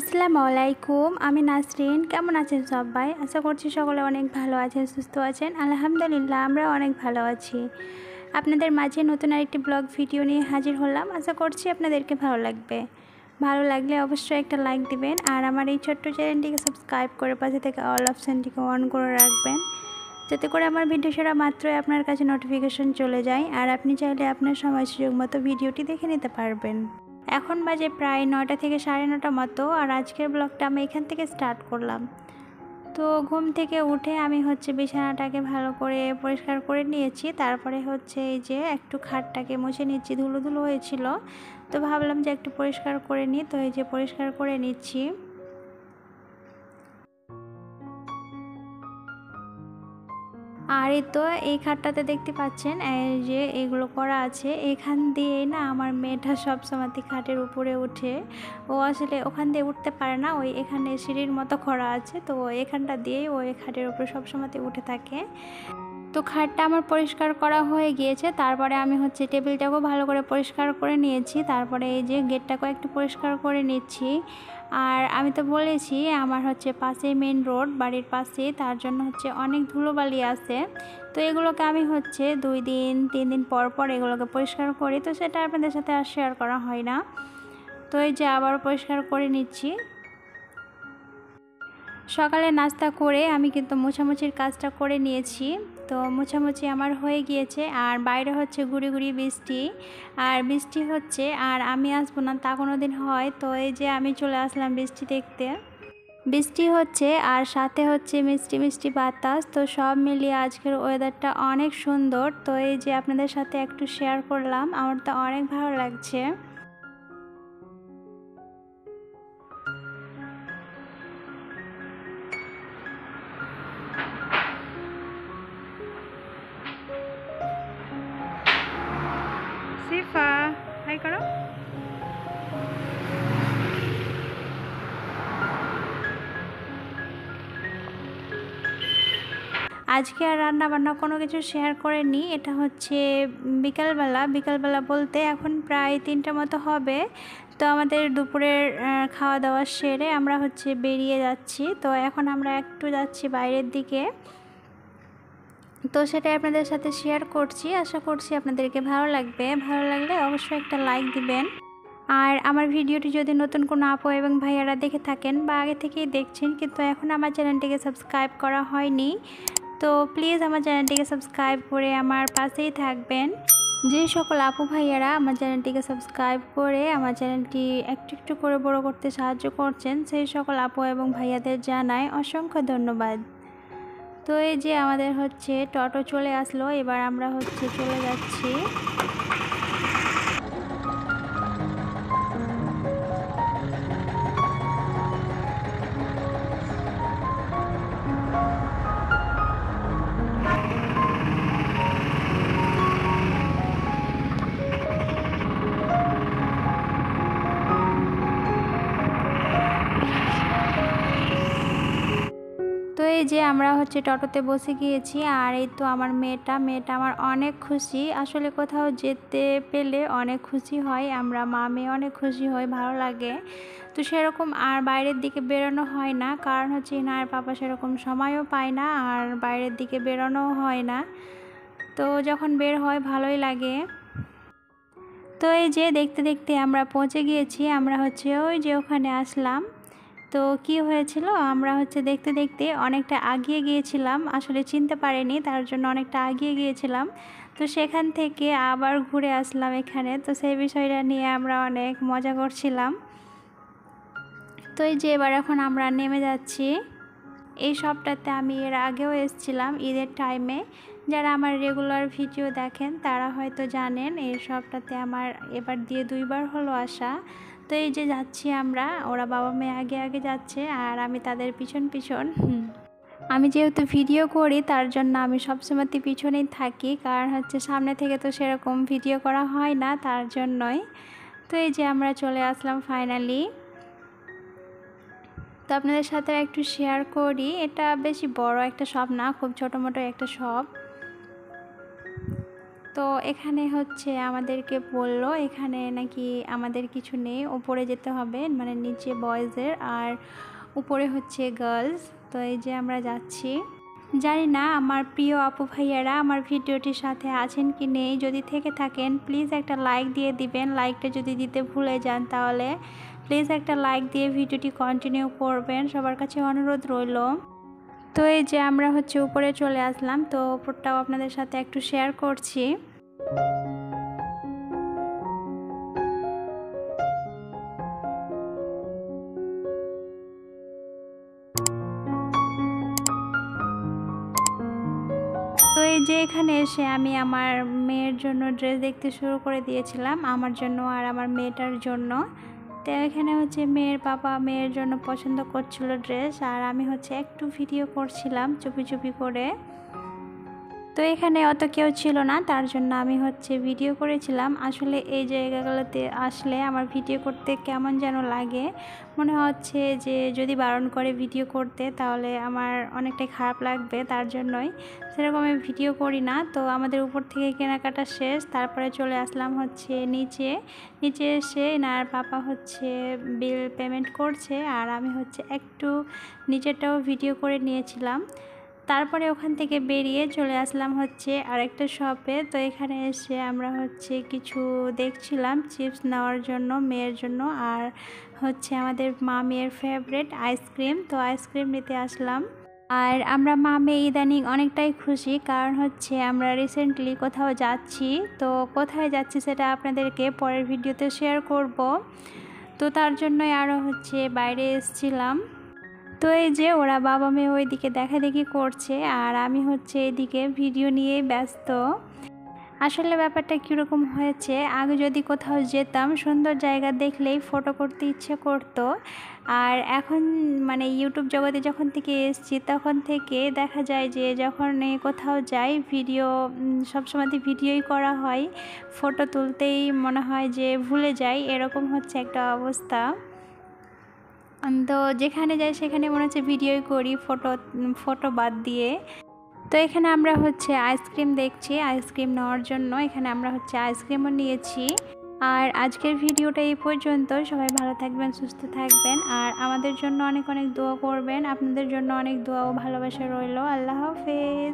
আসসালামু আলাইকুম। আমি নাসরিন। কেমন আছেন সবাই? আশা করছি সকলে অনেক ভালো আছেন, সুস্থ আছেন। আলহামদুলিল্লাহ আমরা অনেক ভালো আছি। আপনাদের মাঝে নতুন আরেকটি ব্লগ ভিডিও নিয়ে হাজির হলাম। আশা করছি আপনাদেরকে ভালো লাগবে। ভালো লাগলে অবশ্যই একটা লাইক দিবেন আর আমার এই ছোট্ট চ্যানেলটিকে সাবস্ক্রাইব করে পাশে থেকে অল অপশানটিকে অন করে রাখবেন, যাতে করে আমার ভিডিও ছাড়া মাত্রই আপনার কাছে নোটিফিকেশন চলে যায় আর আপনি চাইলে আপনার সময় সুযোগ মতো ভিডিওটি দেখে নিতে পারবেন। এখন বাজে প্রায় 9টা থেকে 9:30 মতো আর আজকের ব্লগটা আমি এখান থেকে স্টার্ট করলাম। তো ঘুম থেকে উঠে আমি বিছানাটাকে ভালো করে পরিষ্কার করে নিয়েছি। তারপরে এই যে একটু খাটটাকে মুছে নিচ্ছি, ধুলো ধুলো হয়েছিল। তো ভাবলাম যে একটু পরিষ্কার করে নিই, তো এই যে পরিষ্কার করে নিচ্ছি। আর এই তো এই খাটটাতে দেখতে পাচ্ছেন এই যে এগুলো করা আছে, এখান দিয়ে না আমার মেয়েটা সব সময় খাটের উপরে উঠে। ও আসলে ওখান দিয়ে উঠতে পারে না, ওই এখানে সিঁড়ির মতো করা আছে, তো এখানটা দিয়েই ওই খাটের উপরে সব সময় উঠে থাকে। তো খাটটা আমার পরিষ্কার করা হয়ে গিয়েছে। তারপরে আমি টেবিলটাকেও ভালো করে পরিষ্কার করে নিয়েছি। তারপরে এই যে গেটটাকেও একটু পরিষ্কার করে নিচ্ছি। আর আমি তো বলেছি আমার পাশেই মেন রোড, বাড়ির পাশেই, তার জন্য অনেক ধুলোবালি আছে। তো এগুলোকে আমি 2 দিন 3 দিন পর পর এগুলোকে পরিষ্কার করি, তো সেটা আপনাদের সাথে আর শেয়ার করা হয় না। তো এই যে আবার পরিষ্কার করে নিচ্ছি। সকালে নাস্তা করে আমি কিন্তু মোছামুছির কাজটা করে নিয়েছি। তো মোছামুছি আমার হয়ে গিয়েছে আর বাইরে গুড়ি গুড়ি বৃষ্টি, আর বৃষ্টি হচ্ছে আর আমি আসবো না তা কোনো দিন হয়। তো এই যে আমি চলে আসলাম বৃষ্টি দেখতে। বৃষ্টি হচ্ছে আর সাথে মিষ্টি মিষ্টি বাতাস। তো সব মিলিয়ে আজকের ওয়েদারটা অনেক সুন্দর। তো এই যে আপনাদের সাথে একটু শেয়ার করলাম, আমার তো অনেক ভালো লাগছে। সিফা হাই করো। আজকে আর রান্না বান্না কোনো কিছু শেয়ার করিনি। এটা বিকালবেলা বলতে এখন প্রায় 3টার মতো হবে। তো আমাদের দুপুরের খাওয়া দাওয়া সেরে আমরা বেরিয়ে যাচ্ছি। তো এখন আমরা একটু যাচ্ছি বাইরের দিকে, তো সেটাই আপনাদের সাথে শেয়ার করছি। আশা করছি আপনাদেরকে ভালো লাগবে। ভালো লাগলে অবশ্যই একটা লাইক দিবেন। আর আমার ভিডিওটি যদি নতুন কোনো আপু এবং ভাইয়ারা দেখে থাকেন বা আগে থেকেই দেখছেন কিন্তু এখন আমার চ্যানেলটিকে সাবস্ক্রাইব করা হয়নি, তো প্লিজ আমার চ্যানেলটিকে সাবস্ক্রাইব করে আমার পাশেই থাকবেন। যে সকল আপু ভাইয়ারা আমার চ্যানেলটিকে সাবস্ক্রাইব করে আমার চ্যানেলটি একটু একটু করে বড় করতে সাহায্য করছেন, সেই সকল আপু এবং ভাইয়াদের জানাই অসংখ্য ধন্যবাদ। তো এই যে আমাদের টোটো চলে আসলো, এবার আমরা চলে যাচ্ছি। তো এই যে আমরা টোটোতে বসে গিয়েছি আর এই তো আমার মেয়েটা আমার অনেক খুশি। আসলে কোথাও যেতে পেলে অনেক খুশি হয়, আমরা মা মেয়ে অনেক খুশি হই, ভালো লাগে। তো সেরকম আর বাইরের দিকে বেরোনো হয় না, কারণ ইনার পাপা সেরকম সময়ও পায় না আর বাইরের দিকে বেরোনোও হয় না। তো যখন বের হয় ভালোই লাগে। তো এই যে দেখতে দেখতে আমরা পৌঁছে গিয়েছি। আমরা ওই যে ওখানে আসলাম। তো কি হয়েছিল, আমরা দেখতে দেখতে অনেকটা আগিয়ে গিয়েছিলাম, আসলে চিনতে পারিনি, তার জন্য অনেকটা আগিয়ে গিয়েছিলাম। তো সেখান থেকে আবার ঘুরে আসলাম এখানে। তো সেই বিষয়টা নিয়ে আমরা অনেক মজা করছিলাম। তো এই যে এবার এখন আমরা নেমে যাচ্ছি। এই শপটাতে আমি এর আগেও এসেছিলাম ঈদের টাইমে। যারা আমার রেগুলার ভিডিও দেখেন তারা হয়তো জানেন এই শপটাতে আমার এবার দিয়ে 2বার হলো আসা। তো এই যে যাচ্ছি আমরা, ওরা বাবা মেয়ে আগে আগে যাচ্ছে আর আমি তাদের পিছন পিছন। আমি যেহেতু ভিডিও করি তার জন্য আমি সবসময় পিছনেই থাকি, কারণ সামনে থেকে তো সেরকম ভিডিও করা হয় না, তার জন্যই। তো এই যে আমরা চলে আসলাম ফাইনালি। তো আপনাদের সাথে একটু শেয়ার করি, এটা বেশি বড় একটা শপ না, খুব ছোটো মোটো একটা শপ। তো এখানে হচ্ছে আমাদেরকে বলল এখানে নাকি আমাদের কিছু নেই, উপরে যেতে হবে, মানে নিচে বয়েজের আর উপরে হচ্ছে গার্লস। তো এই যে আমরা যাচ্ছি। জানি না আমার প্রিয় আপু ভাইয়ারা আমার ভিডিওটির সাথে আছেন কি নেই, যদি থেকে থাকেন প্লিজ একটা লাইক দিয়ে দিবেন। লাইকটা যদি দিতে ভুলে যান তাহলে প্লিজ একটা লাইক দিয়ে ভিডিওটি কন্টিনিউ করবেন, সবার কাছে অনুরোধ রইল। তো এই যে আমরা হচ্ছে উপরে চলে আসলাম, তো উপরটাও আপনাদের সাথে একটু শেয়ার করছি। তো এই যে এখানে এসে আমি আমার মেয়ের জন্য ড্রেস দেখতে শুরু করে দিয়েছিলাম, আমার জন্য আর আমার মেয়েটার জন্য। তো এখানে হচ্ছে মেয়ের বাবা মেয়ের জন্য পছন্দ করছিল ড্রেস, আর আমি হচ্ছে একটু ভিডিও করছিলাম চুপি চুপি করে। তো এখানে অত কেউ ছিল না, তার জন্য আমি হচ্ছে ভিডিও করেছিলাম। আসলে এই জায়গাগুলোতে আসলে আমার ভিডিও করতে কেমন যেন লাগে, মনে হচ্ছে যে যদি বারণ করে ভিডিও করতে তাহলে আমার অনেকটাই খারাপ লাগবে, তার জন্যই সেরকম আমি ভিডিও করি না। তো আমাদের উপর থেকে কেনাকাটা শেষ, তারপরে চলে আসলাম হচ্ছে নিচে। নিচে এসে এনার পাপা হচ্ছে বিল পেমেন্ট করছে, আর আমি হচ্ছে একটু নিচেরটাও ভিডিও করে নিয়েছিলাম। তারপরে ওখান থেকে বেরিয়ে চলে আসলাম হচ্ছে আরেকটা শপে। তো এখানে এসে আমরা হচ্ছে কিছু দেখছিলাম চিপস নেওয়ার জন্য মেয়ের জন্য, আর হচ্ছে আমাদের মা মেয়ের ফেভারিট আইসক্রিম, তো আইসক্রিম নিতে আসলাম। আর আমরা মা মেয়ে ইদানিং অনেকটাই খুশি, কারণ হচ্ছে আমরা রিসেন্টলি কোথাও যাচ্ছি। তো কোথায় যাচ্ছি সেটা আপনাদেরকে পরের ভিডিওতে শেয়ার করব। তো তার জন্যই আরও হচ্ছে বাইরে এসেছিলাম। তো এই যে ওরা বাবা মেয়ে ওইদিকে দেখাদেখি করছে, আর আমি হচ্ছে এদিকে ভিডিও নিয়েই ব্যস্ত। আসলে ব্যাপারটা কীরকম হয়েছে, আগে যদি কোথাও যেতাম সুন্দর জায়গা দেখলেই ফটো করতে ইচ্ছে করতো, আর এখন মানে ইউটিউব জগতে যখন থেকে এসেছি তখন থেকে দেখা যায় যে যখন কোথাও যাই ভিডিও সবসময় ভিডিওই করা হয়, ফটো তুলতেই মনে হয় যে ভুলে যাই, এরকম হচ্ছে একটা অবস্থা। তো যেখানে যাই সেখানে মনে হচ্ছে ভিডিওই করি ফটো বাদ দিয়ে। তো এখানে আমরা হচ্ছে আইসক্রিম দেখছি, আইসক্রিম নেওয়ার জন্য এখানে আমরা হচ্ছে আইসক্রিমও নিয়েছি। আর আজকের ভিডিওটা এই পর্যন্ত, সবাই ভালো থাকবেন সুস্থ থাকবেন, আর আমাদের জন্য অনেক অনেক দোয়া করবেন। আপনাদের জন্য অনেক দোয়া ও ভালোবাসা রইল। আল্লাহ হাফেজ।